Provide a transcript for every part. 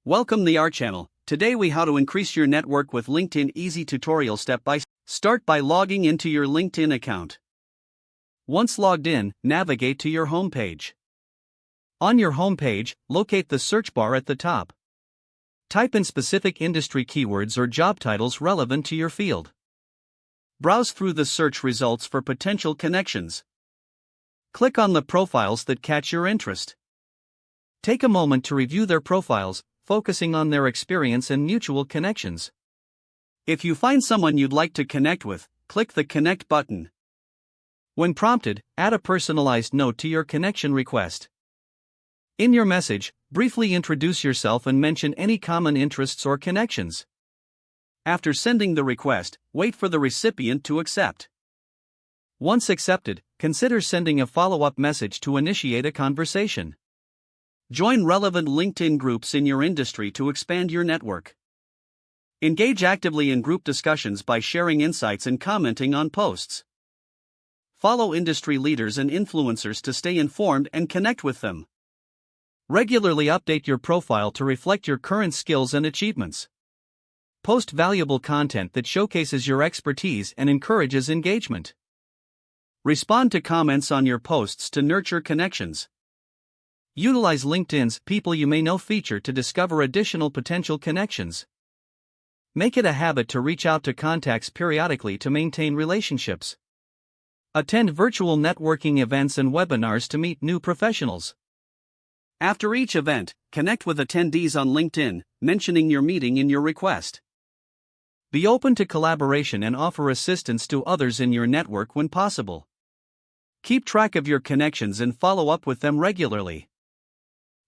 Welcome the our channel. Today we how to increase your network with LinkedIn easy tutorial step by step. Start by logging into your LinkedIn account. Once logged in, navigate to your home page. On your home page, locate the search bar at the top. Type in specific industry keywords or job titles relevant to your field. Browse through the search results for potential connections. Click on the profiles that catch your interest. Take a moment to review their profiles, focusing on their experience and mutual connections. If you find someone you'd like to connect with, click the Connect button. When prompted, add a personalized note to your connection request. In your message, briefly introduce yourself and mention any common interests or connections. After sending the request, wait for the recipient to accept. Once accepted, consider sending a follow-up message to initiate a conversation. Join relevant LinkedIn groups in your industry to expand your network. Engage actively in group discussions by sharing insights and commenting on posts. Follow industry leaders and influencers to stay informed and connect with them. Regularly update your profile to reflect your current skills and achievements. Post valuable content that showcases your expertise and encourages engagement. Respond to comments on your posts to nurture connections. Utilize LinkedIn's People You May Know feature to discover additional potential connections. Make it a habit to reach out to contacts periodically to maintain relationships. Attend virtual networking events and webinars to meet new professionals. After each event, connect with attendees on LinkedIn, mentioning your meeting in your request. Be open to collaboration and offer assistance to others in your network when possible. Keep track of your connections and follow up with them regularly.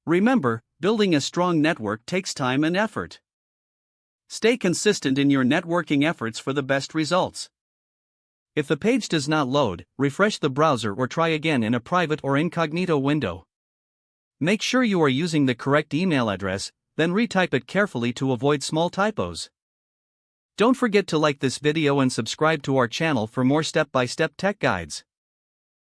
Remember, building a strong network takes time and effort. Stay consistent in your networking efforts for the best results. If the page does not load, refresh the browser or try again in a private or incognito window. Make sure you are using the correct email address, then retype it carefully to avoid small typos. Don't forget to like this video and subscribe to our channel for more step-by-step tech guides.